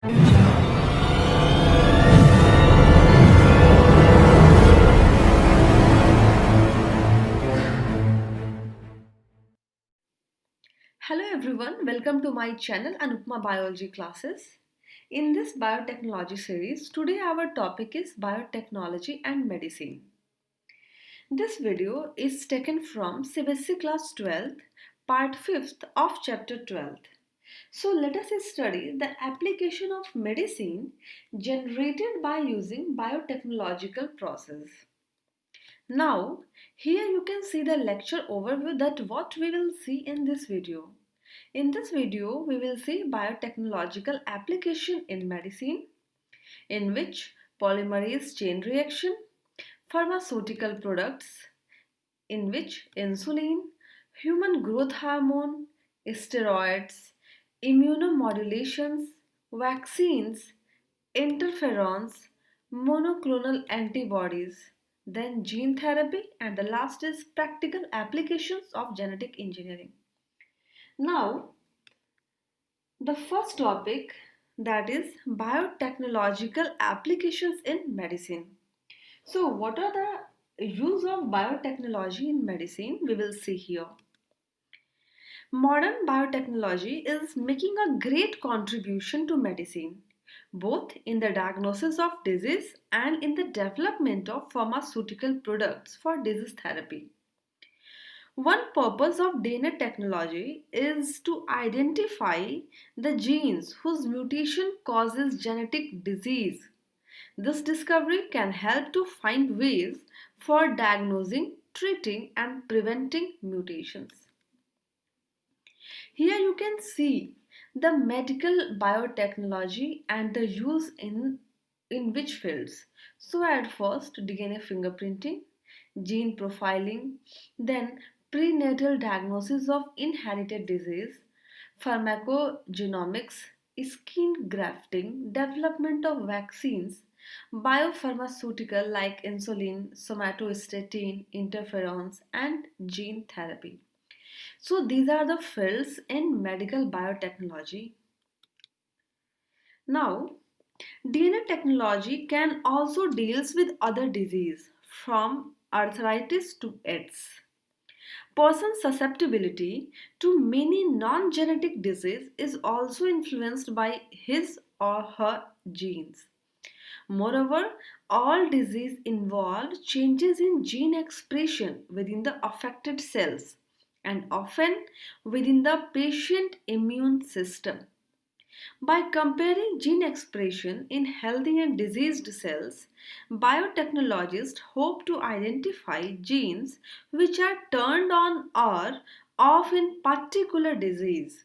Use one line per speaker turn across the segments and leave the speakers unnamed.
Hello everyone, welcome to my channel Anupma Biology Classes. In this biotechnology series, today our topic is biotechnology and medicine. This video is taken from CBSE class 12th, part 5th of chapter 12th. So let us study the application of medicine generated by using biotechnological process. Now, here you can see the lecture overview that what we will see in this video. In this video, we will see biotechnological application in medicine, in which polymerase chain reaction, pharmaceutical products, in which insulin, human growth hormone, steroids, immunomodulations, vaccines, interferons, monoclonal antibodies, then gene therapy, and the last is practical applications of genetic engineering. Now, the first topic, that is biotechnological applications in medicine. So, what are the use of biotechnology in medicine? We will see here. Modern biotechnology is making a great contribution to medicine, both in the diagnosis of disease and in the development of pharmaceutical products for disease therapy. One purpose of DNA technology is to identify the genes whose mutation causes genetic disease. This discovery can help to find ways for diagnosing, treating, and preventing mutations. Here you can see the medical biotechnology and the use in which fields. So at first DNA fingerprinting, gene profiling, then prenatal diagnosis of inherited disease, pharmacogenomics, skin grafting, development of vaccines, biopharmaceutical like insulin, somatostatin, interferons, and gene therapy. So these are the fields in medical biotechnology. Now, DNA technology can also deals with other disease from arthritis to AIDS. Person's susceptibility to many non-genetic disease is also influenced by his or her genes. Moreover, all disease involve changes in gene expression within the affected cells and often within the patient immune system. By comparing gene expression in healthy and diseased cells, biotechnologists hope to identify genes which are turned on or off in particular disease.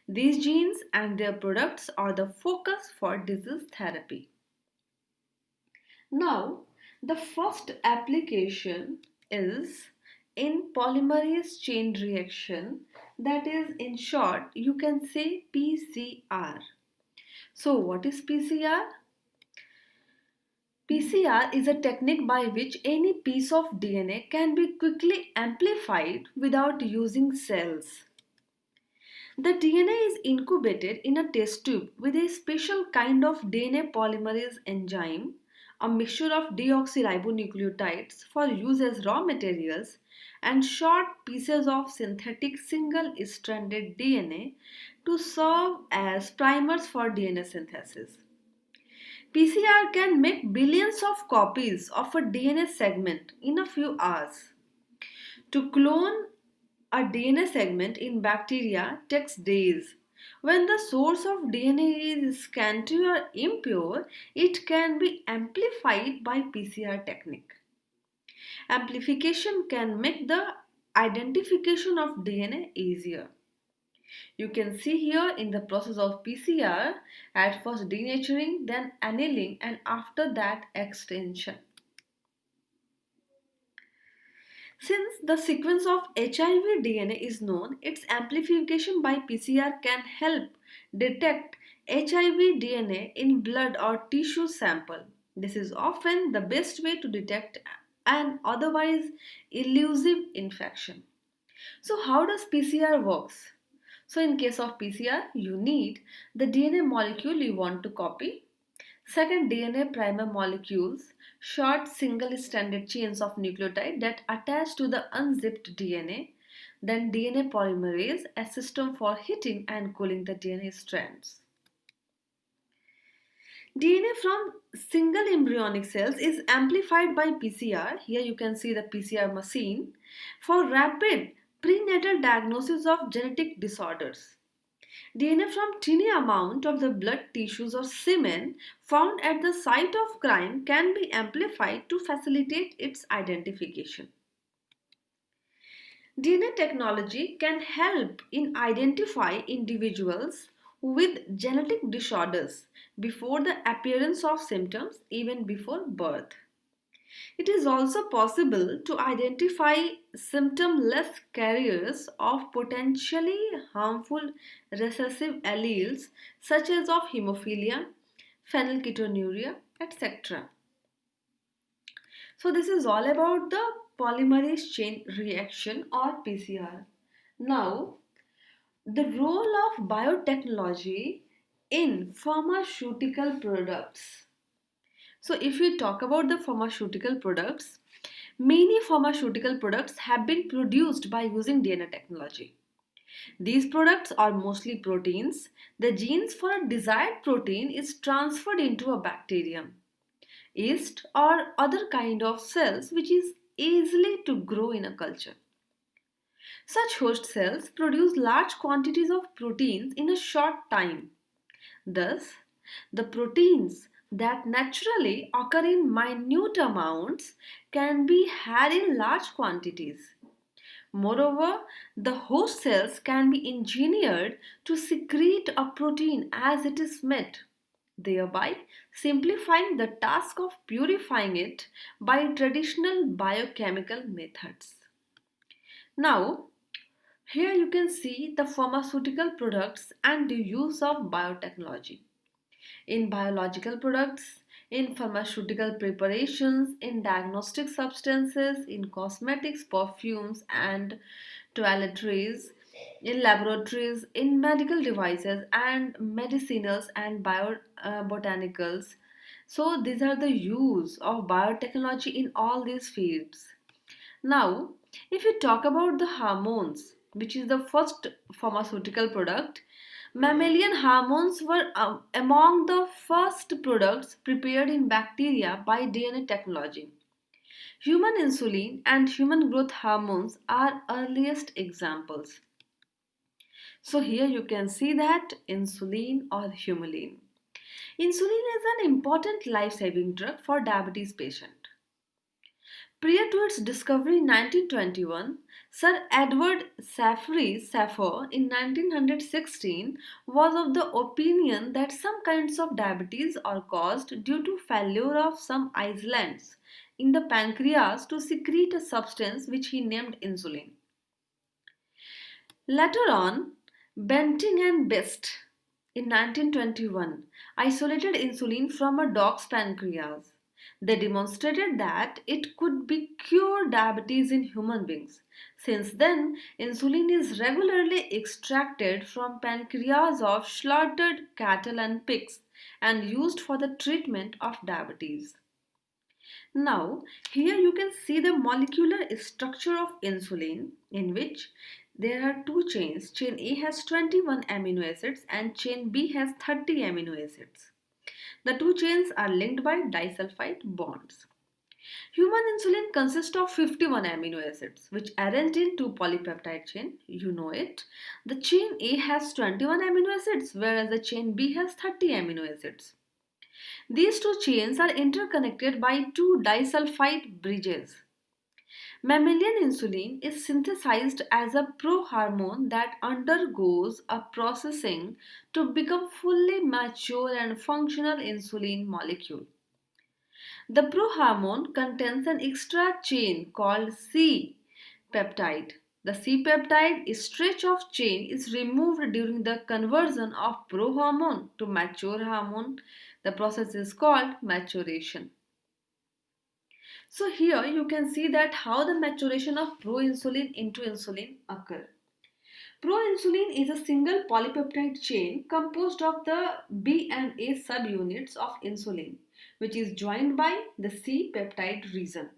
These genes and their products are the focus for disease therapy. Now, the first application is in polymerase chain reaction, that is, in short, you can say PCR. So, what is PCR? PCR is a technique by which any piece of DNA can be quickly amplified without using cells. The DNA is incubated in a test tube with a special kind of DNA polymerase enzyme, a mixture of deoxyribonucleotides for use as raw materials, and short pieces of synthetic single-stranded DNA to serve as primers for DNA synthesis. PCR can make billions of copies of a DNA segment in a few hours. To clone a DNA segment in bacteria takes days. When the source of DNA is scanty or impure, it can be amplified by PCR technique. Amplification can make the identification of DNA easier. You can see here in the process of PCR, at first denaturing, then annealing, and after that extension. Since the sequence of HIV DNA is known, its amplification by PCR can help detect HIV DNA in blood or tissue sample. This is often the best way to detect an otherwise elusive infection. So how does PCR works? So in case of PCR, you need the DNA molecule you want to copy. Second, DNA primer molecules, short single-stranded chains of nucleotide that attach to the unzipped DNA. Then DNA polymerase, a system for heating and cooling the DNA strands. DNA from single embryonic cells is amplified by PCR. Here you can see the PCR machine for rapid prenatal diagnosis of genetic disorders. DNA from tiny amount of the blood tissues or semen found at the site of crime can be amplified to facilitate its identification. DNA technology can help in identify individuals with genetic disorders before the appearance of symptoms, even before birth. It is also possible to identify symptomless carriers of potentially harmful recessive alleles such as of hemophilia, phenylketonuria, etc. So this is all about the polymerase chain reaction or PCR. Now, the role of biotechnology in pharmaceutical products. So if we talk about the pharmaceutical products, many pharmaceutical products have been produced by using DNA technology. These products are mostly proteins. The genes for a desired protein is transferred into a bacterium, yeast or other kind of cells which is easily to grow in a culture. Such host cells produce large quantities of proteins in a short time. Thus, the proteins that naturally occur in minute amounts can be had in large quantities. Moreover, the host cells can be engineered to secrete a protein as it is made, thereby simplifying the task of purifying it by traditional biochemical methods. Now, here you can see the pharmaceutical products and the use of biotechnology. In biological products, in pharmaceutical preparations, in diagnostic substances, in cosmetics, perfumes, and toiletries, in laboratories, in medical devices, and medicinals and botanicals. So, these are the use of biotechnology in all these fields. Now, if you talk about the hormones, which is the first pharmaceutical product, mammalian hormones were among the first products prepared in bacteria by DNA technology. Human insulin and human growth hormones are earliest examples. So here you can see that insulin or humulin. Insulin is an important life-saving drug for diabetes patients. Prior to its discovery in 1921, Sir Edward Saffory in 1916 was of the opinion that some kinds of diabetes are caused due to failure of some islands in the pancreas to secrete a substance which he named insulin. Later on, Benting and Best in 1921 isolated insulin from a dog's pancreas. They demonstrated that it could be cure diabetes in human beings. Since then, insulin is regularly extracted from pancreas of slaughtered cattle and pigs and used for the treatment of diabetes. Now, here you can see the molecular structure of insulin in which there are two chains. Chain A has 21 amino acids and chain B has 30 amino acids. The two chains are linked by disulfide bonds. Human insulin consists of 51 amino acids which arranged in two polypeptide chain. You know it. The chain A has 21 amino acids whereas the chain B has 30 amino acids. These two chains are interconnected by two disulfide bridges. Mammalian insulin is synthesized as a prohormone that undergoes a processing to become fully mature and functional insulin molecule. The prohormone contains an extra chain called C-peptide. The C-peptide stretch of chain is removed during the conversion of prohormone to mature hormone. The process is called maturation. So here you can see that how the maturation of proinsulin into insulin occur. Proinsulin is a single polypeptide chain composed of the B and A subunits of insulin, which is joined by the C peptide region.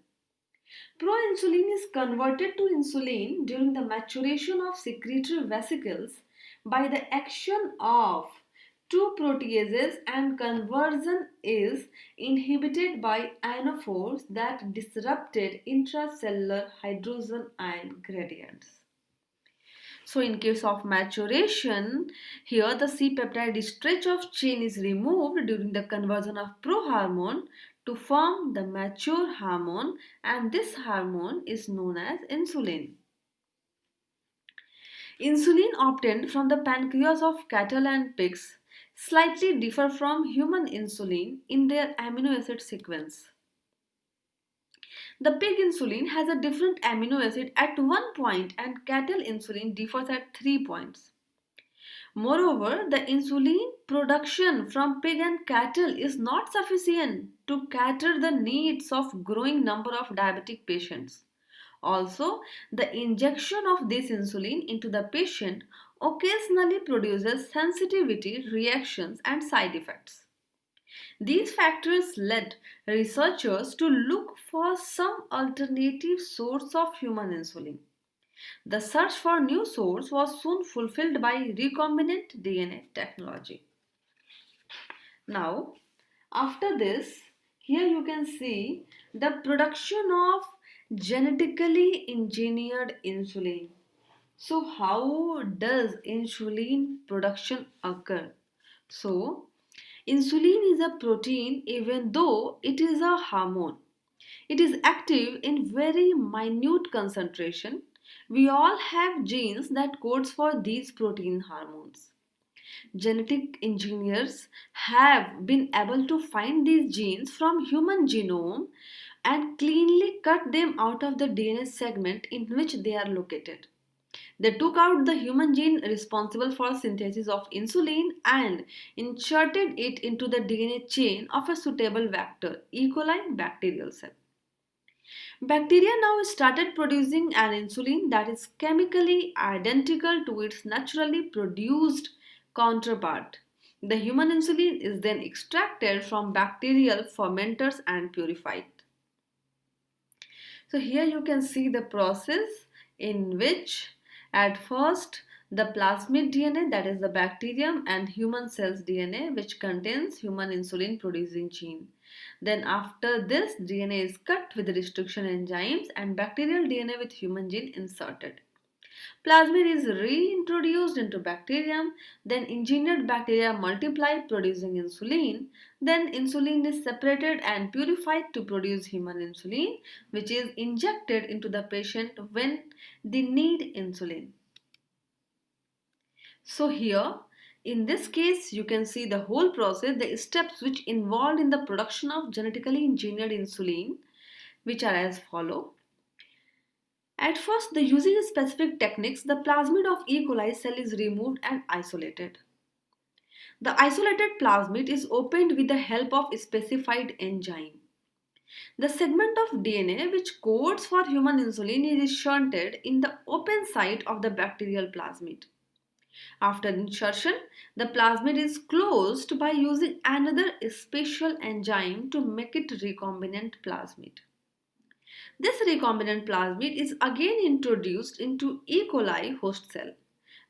Proinsulin is converted to insulin during the maturation of secretory vesicles by the action of two proteases, and conversion is inhibited by ionophores that disrupted intracellular hydrogen ion gradients. So in case of maturation, here the C-peptide stretch of chain is removed during the conversion of prohormone to form the mature hormone, and this hormone is known as insulin. Insulin obtained from the pancreas of cattle and pigs slightly differ from human insulin in their amino acid sequence. The pig insulin has a different amino acid at one point and cattle insulin differs at 3 points. Moreover, the insulin production from pig and cattle is not sufficient to cater the needs of growing number of diabetic patients. Also, the injection of this insulin into the patient occasionally produces sensitivity reactions and side effects. These factors led researchers to look for some alternative source of human insulin. The search for new source was soon fulfilled by recombinant DNA technology. Now, after this, here you can see the production of genetically engineered insulin. So, how does insulin production occur? So, insulin is a protein even though it is a hormone. It is active in very minute concentration. We all have genes that codes for these protein hormones. Genetic engineers have been able to find these genes from human genome and cleanly cut them out of the DNA segment in which they are located. They took out the human gene responsible for synthesis of insulin and inserted it into the DNA chain of a suitable vector, E. coli bacterial cell. Bacteria now started producing an insulin that is chemically identical to its naturally produced counterpart. The human insulin is then extracted from bacterial fermenters and purified. So here you can see the process in which at first the plasmid DNA, that is the bacterium, and human cells DNA, which contains human insulin producing gene. Then after this, DNA is cut with restriction enzymes and bacterial DNA with human gene inserted. Plasmid is reintroduced into bacterium, then engineered bacteria multiply producing insulin, then insulin is separated and purified to produce human insulin, which is injected into the patient when they need insulin. So here, in this case, you can see the whole process, the steps which involved in the production of genetically engineered insulin, which are as follow. At first, the using specific techniques, the plasmid of E. coli cell is removed and isolated. The isolated plasmid is opened with the help of a specified enzyme. The segment of DNA which codes for human insulin is shunted in the open site of the bacterial plasmid. After insertion, the plasmid is closed by using another special enzyme to make it recombinant plasmid. This recombinant plasmid is again introduced into E. coli host cell.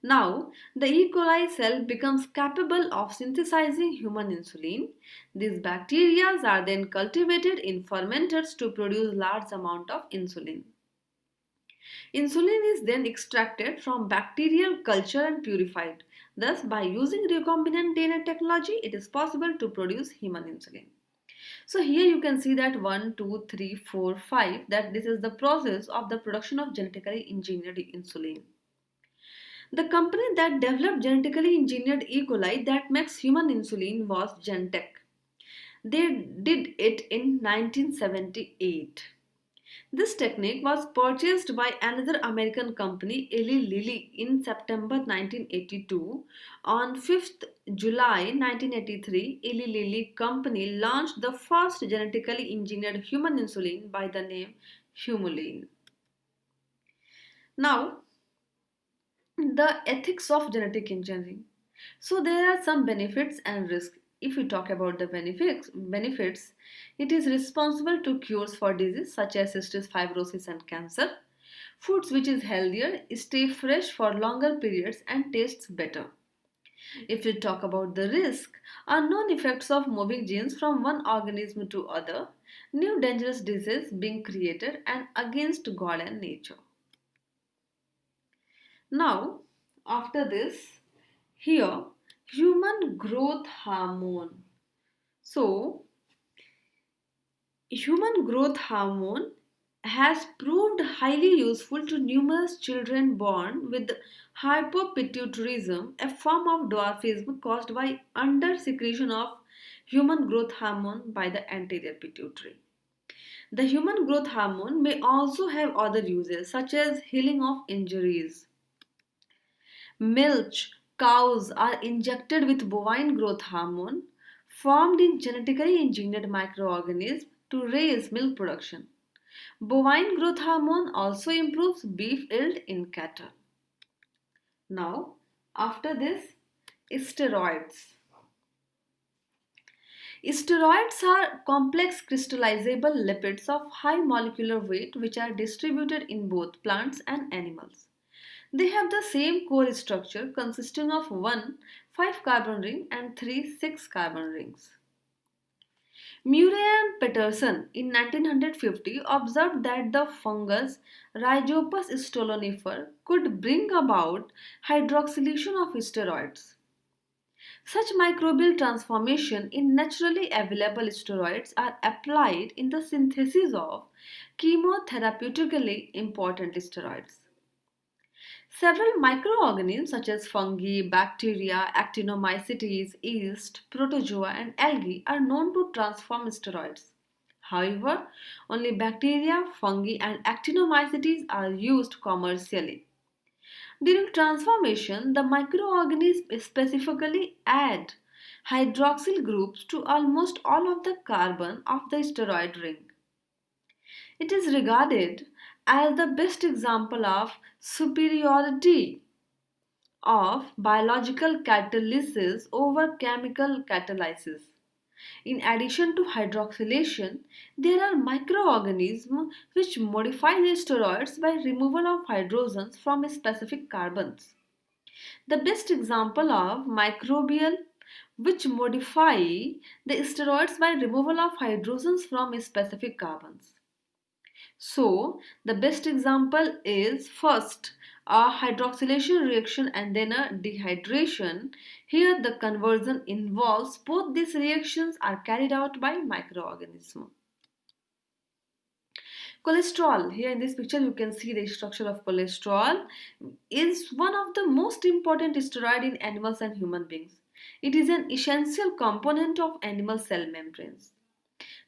Now, the E. coli cell becomes capable of synthesizing human insulin. These bacteria are then cultivated in fermenters to produce large amount of insulin. Insulin is then extracted from bacterial culture and purified. Thus, by using recombinant DNA technology, it is possible to produce human insulin. So here you can see that 1, 2, 3, 4, 5, that this is the process of the production of genetically engineered insulin. The company that developed genetically engineered E. coli that makes human insulin was Genentech. They did it in 1978. This technique was purchased by another American company, Eli Lilly, in September 1982. On 5th July 1983, Eli Lilly company launched the first genetically engineered human insulin by the name Humulin. Now, The ethics of genetic engineering. So there are some benefits and risks. If we talk about the benefits, it is responsible to cures for disease such as cystic fibrosis and cancer. Foods which is healthier, stay fresh for longer periods and tastes better. If we talk about the risk, unknown effects of moving genes from one organism to other, new dangerous diseases being created and against God and nature. Now, after this, here, human growth hormone. So, human growth hormone has proved highly useful to numerous children born with hypopituitarism, a form of dwarfism caused by under secretion of human growth hormone by the anterior pituitary. The human growth hormone may also have other uses such as healing of injuries. Milk cows are injected with bovine growth hormone formed in genetically engineered microorganisms to raise milk production. Bovine growth hormone also improves beef yield in cattle. Now, after this, steroids. Steroids are complex crystallizable lipids of high molecular weight which are distributed in both plants and animals. They have the same core structure consisting of one 5 carbon ring and three 6 carbon rings. Murray and Peterson in 1950 observed that the fungus Rhizopus stolonifer could bring about hydroxylation of steroids. Such microbial transformation in naturally available steroids are applied in the synthesis of chemotherapeutically important steroids. Several microorganisms such as fungi, bacteria, actinomycetes, yeast, protozoa, and algae are known to transform steroids. However, only bacteria, fungi, and actinomycetes are used commercially. During transformation, the microorganisms specifically add hydroxyl groups to almost all of the carbon of the steroid ring. It is regarded as the best example of superiority of biological catalysis over chemical catalysis. In addition to hydroxylation, there are microorganisms which modify the steroids by removal of hydrogens from specific carbons. The best example of microbial which modify the steroids by removal of hydrogens from specific carbons. So, the best example is first a hydroxylation reaction and then a dehydration. Here, the conversion involves both these reactions are carried out by microorganisms. Cholesterol, here in this picture you can see the structure of cholesterol, is one of the most important steroid in animals and human beings. It is an essential component of animal cell membranes.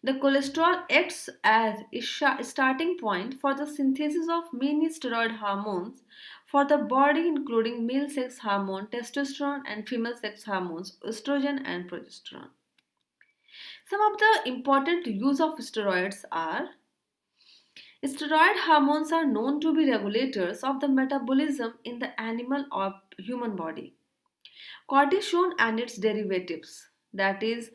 The cholesterol acts as a starting point for the synthesis of many steroid hormones for the body, including male sex hormone, testosterone, and female sex hormones, estrogen and progesterone. Some of the important use of steroids are: steroid hormones are known to be regulators of the metabolism in the animal or human body. Cortisone and its derivatives, that is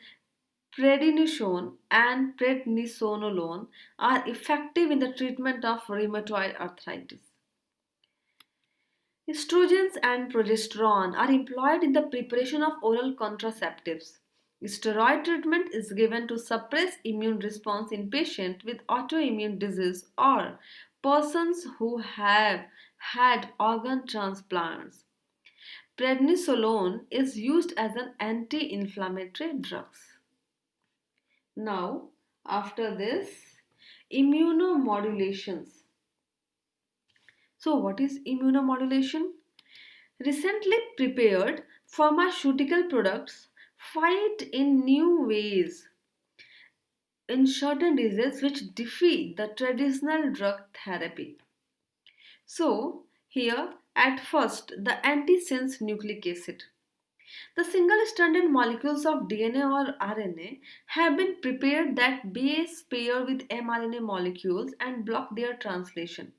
prednisone and prednisolone, are effective in the treatment of rheumatoid arthritis. Estrogens and progesterone are employed in the preparation of oral contraceptives. Steroid treatment is given to suppress immune response in patients with autoimmune disease or persons who have had organ transplants. Prednisolone is used as an anti-inflammatory drug. Now, after this, immunomodulations. So, what is immunomodulation? Recently prepared pharmaceutical products fight in new ways in certain diseases which defy the traditional drug therapy. So, here at first, the antisense nucleic acid. The single-stranded molecules of DNA or RNA have been prepared that base pair with mRNA molecules and block their translation.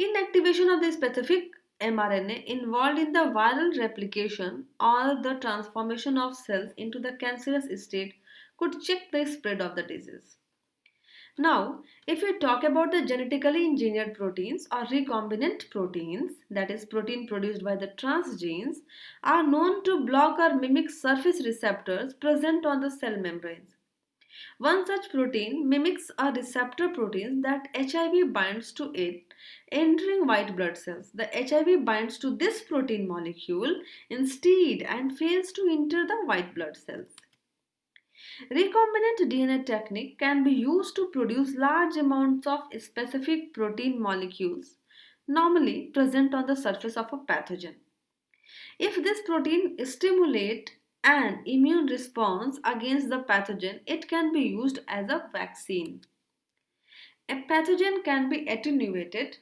Inactivation of the specific mRNA involved in the viral replication or the transformation of cells into the cancerous state could check the spread of the disease. Now, if we talk about the genetically engineered proteins or recombinant proteins, that is protein produced by the transgenes, are known to block or mimic surface receptors present on the cell membranes. One such protein mimics a receptor protein that HIV binds to it, entering white blood cells. The HIV binds to this protein molecule instead and fails to enter the white blood cells. Recombinant DNA technique can be used to produce large amounts of specific protein molecules normally present on the surface of a pathogen. If this protein stimulates an immune response against the pathogen, it can be used as a vaccine. A pathogen can be attenuated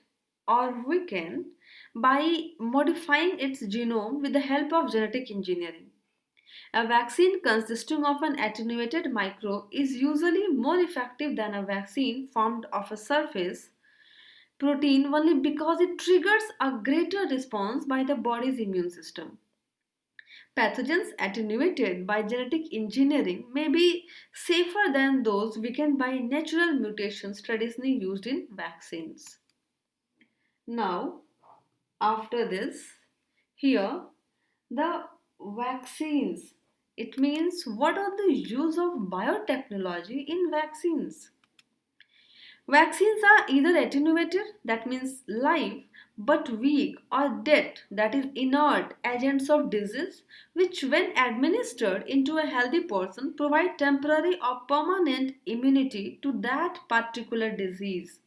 or weakened by modifying its genome with the help of genetic engineering. A vaccine consisting of an attenuated microbe is usually more effective than a vaccine formed of a surface protein only because it triggers a greater response by the body's immune system. Pathogens attenuated by genetic engineering may be safer than those weakened by natural mutations traditionally used in vaccines. Now, after this, here the vaccines. It means what are the use of biotechnology in vaccines? Vaccines are either attenuated, that means live, but weak, or dead, that is inert agents of disease, which when administered into a healthy person provide temporary or permanent immunity to that particular disease.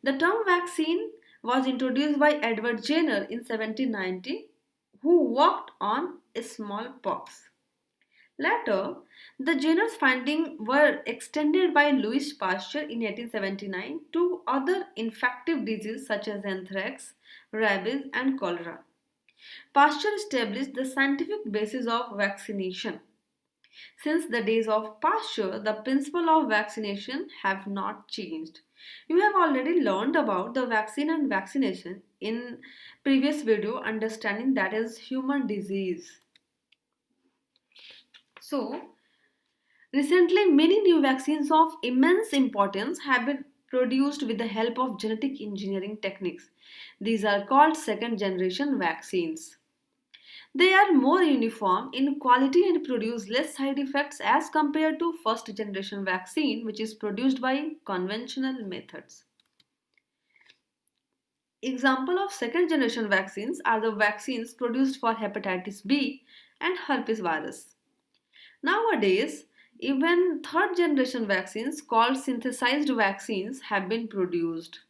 The term vaccine was introduced by Edward Jenner in 1790, who worked on smallpox. Later, the Jenner's findings were extended by Louis Pasteur in 1879 to other infective diseases such as anthrax, rabies, and cholera. Pasteur established the scientific basis of vaccination. Since the days of Pasteur, the principle of vaccination have not changed. You have already learned about the vaccine and vaccination in previous video, understanding that is human disease. So, recently many new vaccines of immense importance have been produced with the help of genetic engineering techniques. These are called second generation vaccines. They are more uniform in quality and produce less side effects as compared to first generation vaccine which is produced by conventional methods. Example of second generation vaccines are the vaccines produced for hepatitis B and herpes virus. Nowadays, even third generation vaccines called synthesized vaccines have been produced.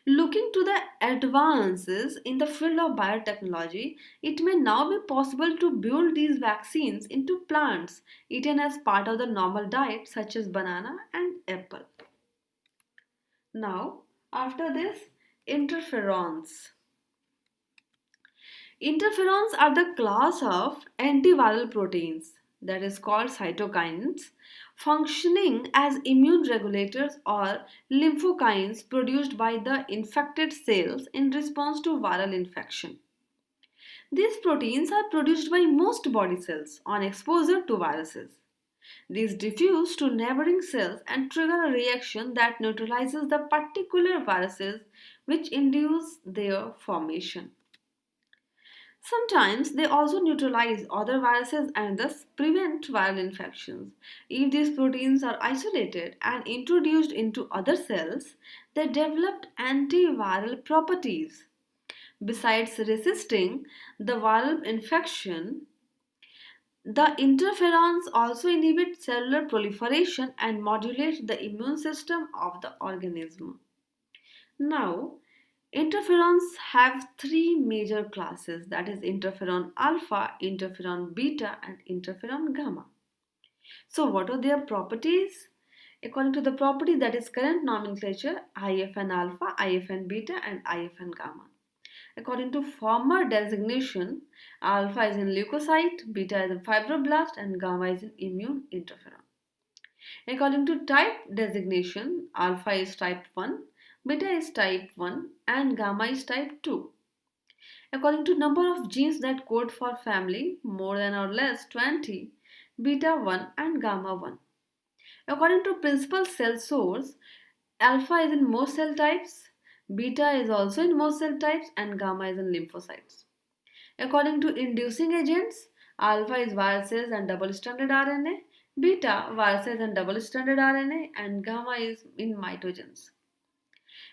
Looking to the advances in the field of biotechnology, it may now be possible to build these vaccines into plants eaten as part of the normal diet such as banana and apple. Now, after this, interferons. Interferons are the class of antiviral proteins that is called cytokines functioning as immune regulators or lymphokines produced by the infected cells in response to viral infection. These proteins are produced by most body cells on exposure to viruses. These diffuse to neighboring cells and trigger a reaction that neutralizes the particular viruses which induce their formation. Sometimes they also neutralize other viruses and thus prevent viral infections. If these proteins are isolated and introduced into other cells, they develop antiviral properties. Besides resisting the viral infection, the interferons also inhibit cellular proliferation and modulate the immune system of the organism. Now, interferons have three major classes, that is interferon alpha, interferon beta, and interferon gamma. So, what are their properties? According to the property that is current nomenclature, IFN alpha, IFN beta, and IFN gamma. According to former designation, alpha is in leukocyte, beta is in fibroblast, and gamma is in immune interferon. According to type designation, alpha is type 1, beta is type 1, and gamma is type 2. According to number of genes that code for family, more than or less 20, beta 1 and gamma 1. According to principal cell source, alpha is in most cell types, beta is also in most cell types, and gamma is in lymphocytes. According to inducing agents, alpha is viruses and double-stranded RNA, beta viruses and double-stranded RNA, and gamma is in mitogens.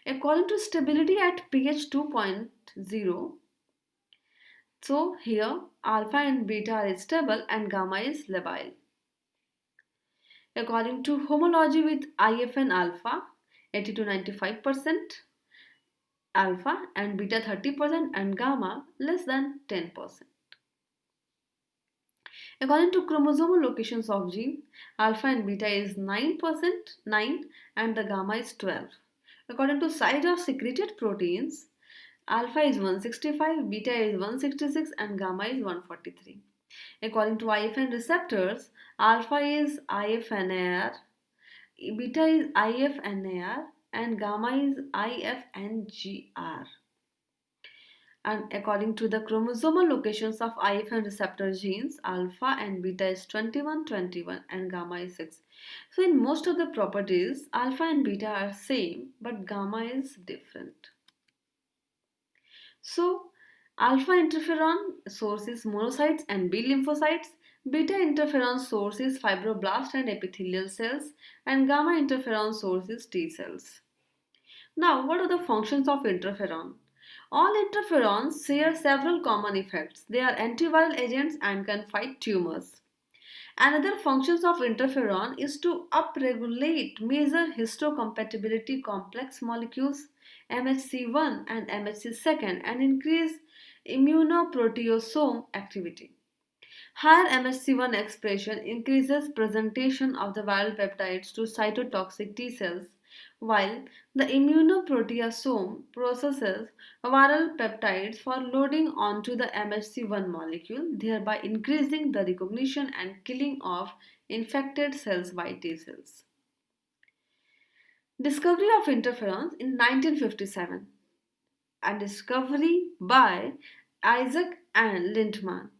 According to stability at pH 2.0, so here alpha and beta are stable and gamma is labile. According to homology with IFN alpha, 80 to 95% alpha and beta 30% and gamma less than 10%. According to chromosomal locations of gene, alpha and beta is 9%, 9 and the gamma is 12. According to size of secreted proteins, alpha is 165, beta is 166 and gamma is 143. According to IFN receptors, alpha is IFNAR, beta is IFNAR and gamma is IFNGR. And according to the chromosomal locations of IFN receptor genes, alpha and beta is 21, 21 and gamma is 6. So in most of the properties, alpha and beta are same but gamma is different. So alpha interferon source is monocytes and B lymphocytes, beta interferon source is fibroblast and epithelial cells, and gamma interferon source is T cells. Now, what are the functions of interferon? All interferons share several common effects. They are antiviral agents and can fight tumors. Another functions of interferon is to upregulate major histocompatibility complex molecules MHC1 and MHC2 and increase immunoproteasome activity. Higher MHC1 expression increases presentation of the viral peptides to cytotoxic T cells, while the immunoproteasome processes viral peptides for loading onto the MHC1 molecule, thereby increasing the recognition and killing of infected cells by T cells. Discovery of interferons in 1957 and discovery by Isaac and Lindman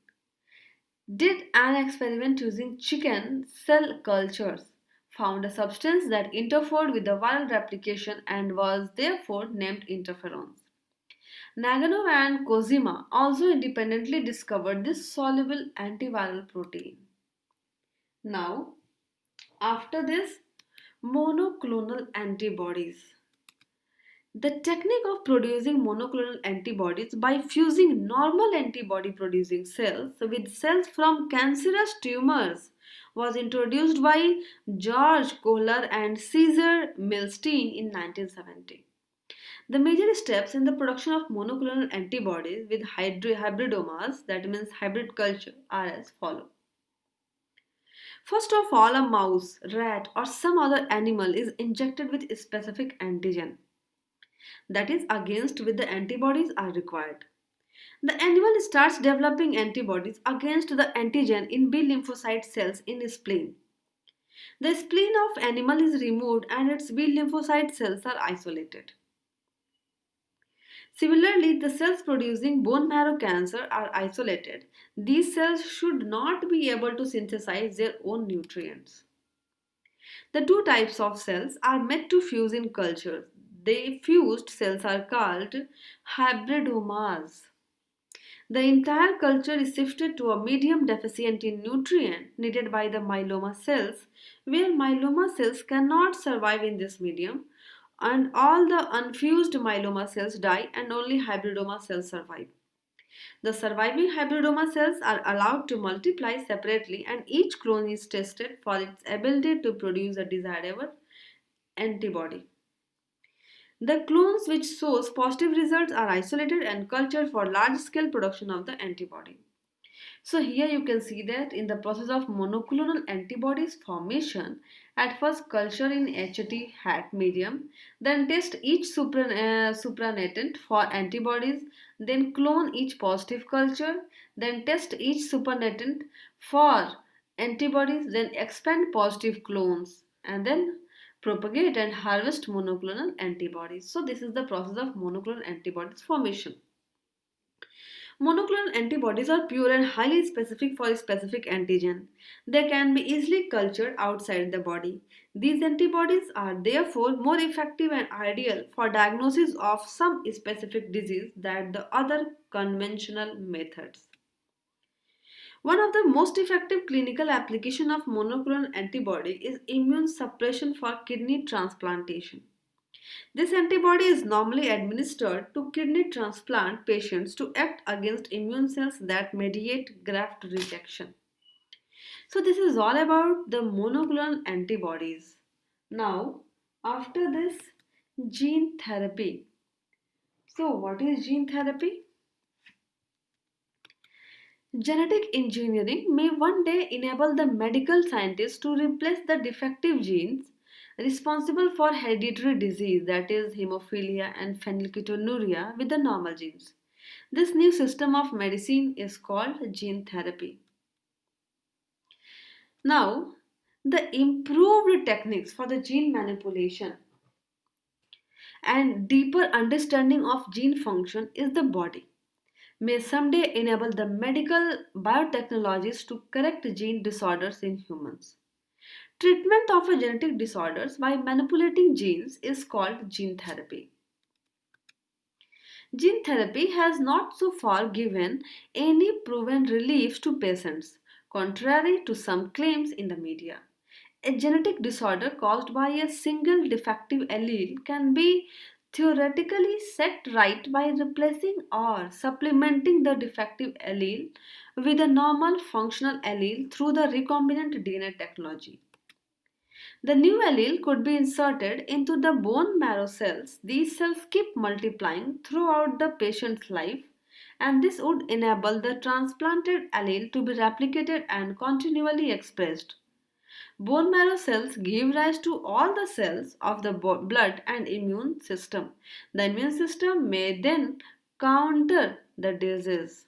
did an experiment using chicken cell cultures, found a substance that interfered with the viral replication and was therefore named interferons. Nagano and Kozima also independently discovered this soluble antiviral protein. Now, after this, monoclonal antibodies. The technique of producing monoclonal antibodies by fusing normal antibody producing cells with cells from cancerous tumors was introduced by George Kohler and Caesar Milstein in 1970. The major steps in the production of monoclonal antibodies with hybridomas, that means hybrid culture, are as follow. First of all, a mouse, rat, or some other animal is injected with a specific antigen, that is against which the antibodies are required. The animal starts developing antibodies against the antigen in B lymphocyte cells in spleen. The spleen of animal is removed and its B lymphocyte cells are isolated. Similarly, the cells producing bone marrow cancer are isolated. These cells should not be able to synthesize their own nutrients. The two types of cells are made to fuse in culture. The fused cells are called hybridomas. The entire culture is shifted to a medium deficient in nutrient needed by the myeloma cells, where myeloma cells cannot survive in this medium, and all the unfused myeloma cells die and only hybridoma cells survive. The surviving hybridoma cells are allowed to multiply separately and each clone is tested for its ability to produce a desirable antibody. The clones which shows positive results are isolated and cultured for large-scale production of the antibody. So here you can see that in the process of monoclonal antibodies formation, at first culture in HT hat medium, then test each supranatant for antibodies, then clone each positive culture, then test each supernatant for antibodies, then expand positive clones, and then propagate and harvest monoclonal antibodies. So this is the process of monoclonal antibodies formation. Monoclonal antibodies are pure and highly specific for a specific antigen. They can be easily cultured outside the body. These antibodies are therefore more effective and ideal for diagnosis of some specific disease than the other conventional methods. One of the most effective clinical application of monoclonal antibody is immune suppression for kidney transplantation. This antibody is normally administered to kidney transplant patients to act against immune cells that mediate graft rejection. So this is all about the monoclonal antibodies. Now, after this, gene therapy. So what is gene therapy? Genetic engineering may one day enable the medical scientists to replace the defective genes responsible for hereditary disease, that is hemophilia and phenylketonuria, with the normal genes. This new system of medicine is called gene therapy. Now, the improved techniques for the gene manipulation and deeper understanding of gene function is the body may someday enable the medical biotechnologies to correct gene disorders in humans. Treatment of a genetic disorders by manipulating genes is called gene therapy. Gene therapy has not so far given any proven relief to patients, contrary to some claims in the media. A genetic disorder caused by a single defective allele can be theoretically set right by replacing or supplementing the defective allele with a normal functional allele through the recombinant DNA technology. The new allele could be inserted into the bone marrow cells. These cells keep multiplying throughout the patient's life, and this would enable the transplanted allele to be replicated and continually expressed. Bone marrow cells give rise to all the cells of the blood and immune system. The immune system may then counter the disease.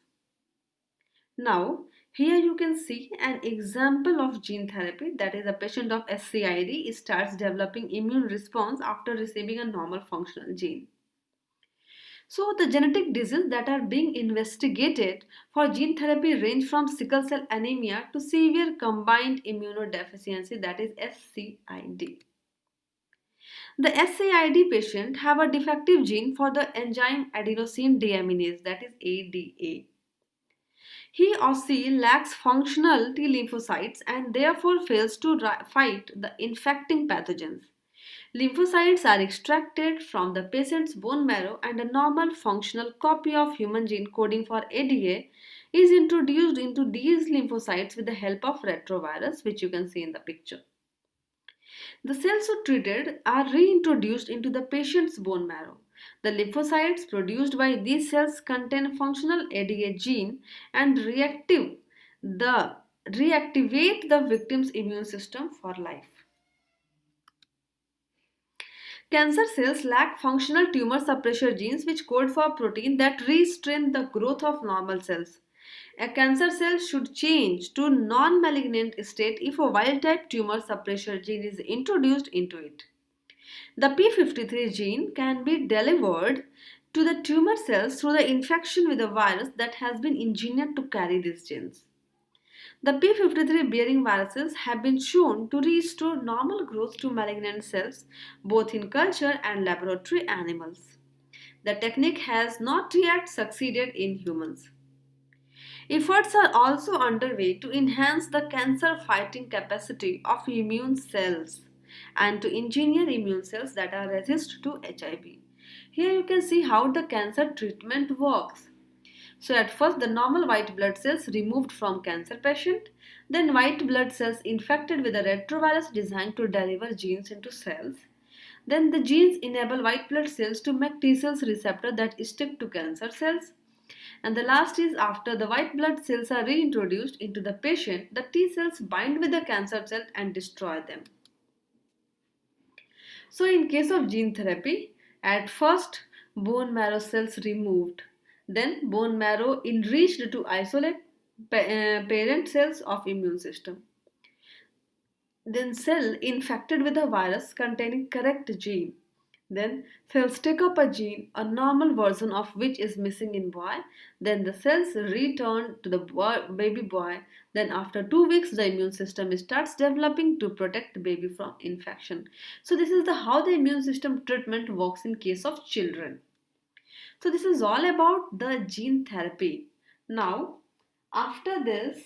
Now, here you can see an example of gene therapy, that is a patient of SCID starts developing immune response after receiving a normal functional gene. So the genetic diseases that are being investigated for gene therapy range from sickle cell anemia to severe combined immunodeficiency, that is SCID. The SCID patient have a defective gene for the enzyme adenosine deaminase, that is ADA. He or she lacks functional T lymphocytes and therefore fails to fight the infecting pathogens. Lymphocytes are extracted from the patient's bone marrow and a normal functional copy of human gene coding for ADA is introduced into these lymphocytes with the help of retrovirus, which you can see in the picture. The cells so treated are reintroduced into the patient's bone marrow. The lymphocytes produced by these cells contain functional ADA gene and reactivate the victim's immune system for life. Cancer cells lack functional tumor suppressor genes which code for protein that restrain the growth of normal cells. A cancer cell should change to non-malignant state if a wild-type tumor suppressor gene is introduced into it. The p53 gene can be delivered to the tumor cells through the infection with a virus that has been engineered to carry these genes. The p53 bearing viruses have been shown to restore normal growth to malignant cells both in culture and laboratory animals. The technique has not yet succeeded in humans. Efforts are also underway to enhance the cancer fighting capacity of immune cells and to engineer immune cells that are resistant to HIV. Here you can see how the cancer treatment works. So at first the normal white blood cells removed from cancer patient, then white blood cells infected with a retrovirus designed to deliver genes into cells. Then the genes enable white blood cells to make T cells receptor that stick to cancer cells. And the last is after the white blood cells are reintroduced into the patient, the T cells bind with the cancer cell and destroy them. So in case of gene therapy, at first bone marrow cells removed, then bone marrow enriched to isolate parent cells of immune system. Then cell infected with a virus containing correct gene. Then cells take up a gene, a normal version of which is missing in boy. Then the cells return to the baby boy. Then after 2 weeks, the immune system starts developing to protect the baby from infection. So this is the how the immune system treatment works in case of children. So this is all about the gene therapy. Now, after this,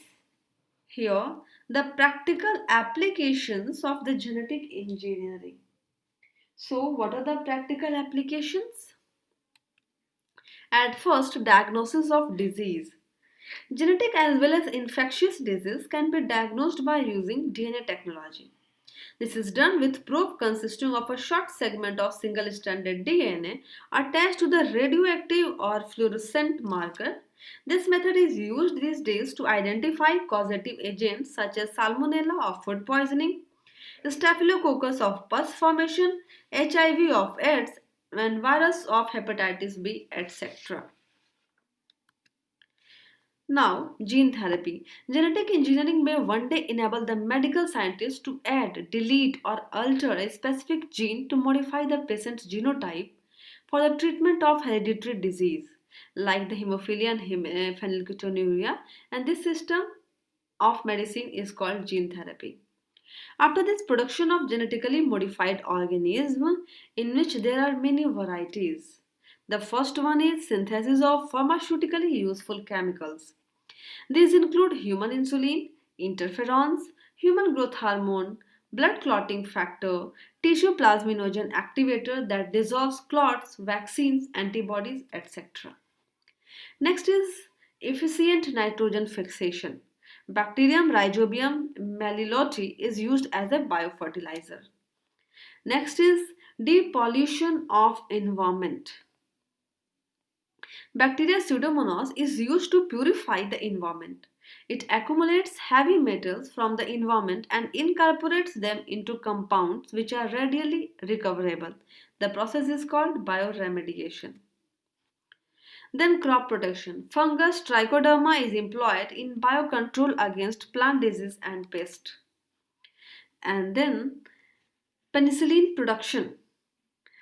here the practical applications of the genetic engineering. So, what are the practical applications? At first, diagnosis of disease. Genetic as well as infectious disease can be diagnosed by using DNA technology. This is done with probe consisting of a short segment of single-stranded DNA attached to the radioactive or fluorescent marker. This method is used these days to identify causative agents such as salmonella of food poisoning, staphylococcus of pus formation, HIV of AIDS, and virus of hepatitis B, etc. Now, gene therapy. Genetic engineering may one day enable the medical scientists to add, delete, or alter a specific gene to modify the patient's genotype for the treatment of hereditary disease like the hemophilia and phenylketonuria, and this system of medicine is called gene therapy. After this, production of genetically modified organism in which there are many varieties. The first one is synthesis of pharmaceutically useful chemicals. These include human insulin, interferons, human growth hormone, blood clotting factor, tissue plasminogen activator that dissolves clots, vaccines, antibodies, etc. Next is efficient nitrogen fixation. Bacterium Rhizobium maliloti is used as a biofertilizer. Next is depollution of environment. Bacteria Pseudomonas is used to purify the environment. It accumulates heavy metals from the environment and incorporates them into compounds which are readily recoverable. The process is called bioremediation. Then crop protection. Fungus Trichoderma is employed in biocontrol against plant disease and pest. And then penicillin production.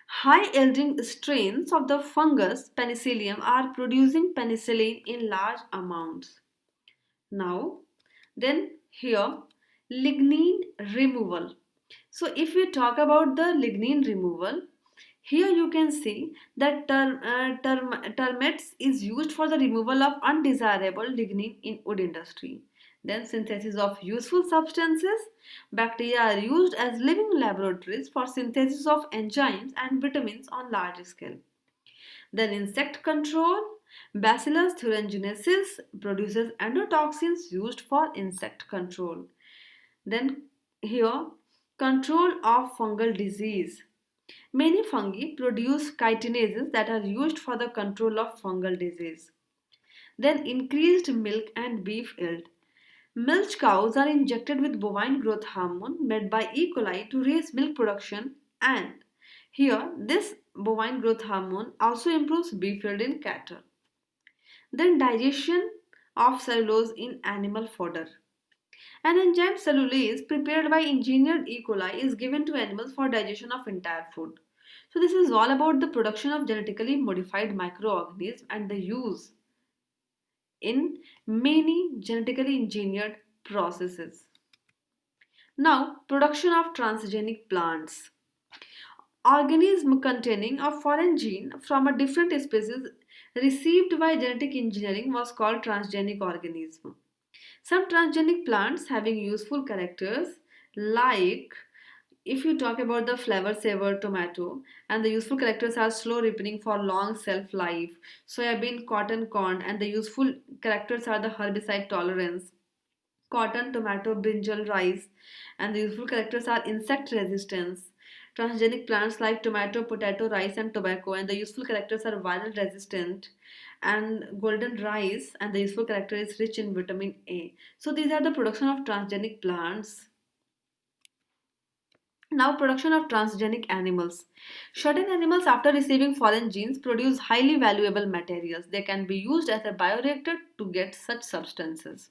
High yielding strains of the fungus Penicillium are producing penicillin in large amounts. Now, then here lignin removal. So if we talk about the lignin removal, here you can see that termites is used for the removal of undesirable lignin in wood industry. Then synthesis of useful substances. Bacteria are used as living laboratories for synthesis of enzymes and vitamins on large scale. Then insect control. Bacillus thuringiensis produces endotoxins used for insect control. Then here control of fungal disease. Many fungi produce chitinases that are used for the control of fungal disease. Then increased milk and beef yield. Milch cows are injected with bovine growth hormone made by E. coli to raise milk production, and here this bovine growth hormone also improves beef yield in cattle. Then digestion of cellulose in animal fodder. An enzyme cellulase prepared by engineered E. coli is given to animals for digestion of entire food. So this is all about the production of genetically modified microorganisms and the use in many genetically engineered processes. Now, production of transgenic plants. Organism containing a foreign gene from a different species received by genetic engineering was called transgenic organism. Some transgenic plants having useful characters like if you talk about the flavor saver tomato, and the useful characters are slow ripening for long shelf life, soybean, cotton, corn, and the useful characters are the herbicide tolerance, cotton, tomato, brinjal, rice, and the useful characters are insect resistance. Transgenic plants like tomato, potato, rice, and tobacco, and the useful characters are viral resistant. And golden rice, and the useful character is rich in vitamin A. So these are the production of transgenic plants. Now, production of transgenic animals. Certain animals, after receiving foreign genes, produce highly valuable materials. They can be used as a bioreactor to get such substances.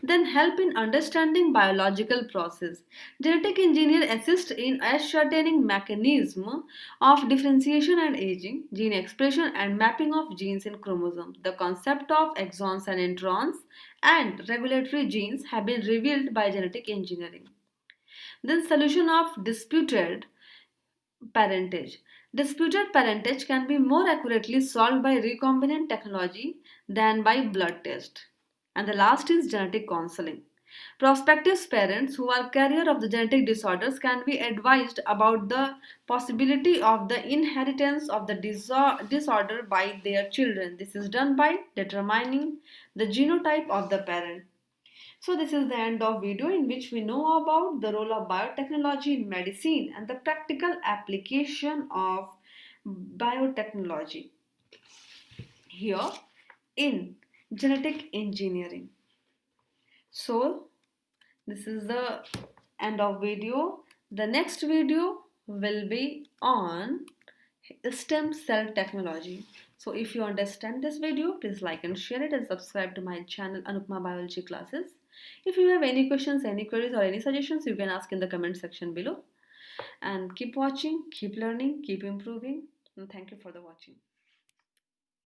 then help in understanding biological process. Genetic engineer assist in ascertaining mechanism of differentiation and aging, gene expression and mapping of genes in chromosomes. The concept of exons and introns and regulatory genes have been revealed by genetic engineering. Then solution of disputed parentage. Disputed parentage can be more accurately solved by recombinant technology than by blood test. And the last is genetic counseling. Prospective parents who are carrier of the genetic disorders can be advised about the possibility of the inheritance of the disorder by their children. This is done by determining the genotype of the parent. So this is the end of video in which we know about the role of biotechnology in medicine and the practical application of biotechnology here in genetic engineering. So this is the end of video. The next video will be on stem cell technology. So if you understand this video, please like and share it and subscribe to my channel Anupma Biology Classes. If you have any questions, any queries or any suggestions, you can ask in the comment section below. And keep watching, keep learning, keep improving. And thank you for the watching.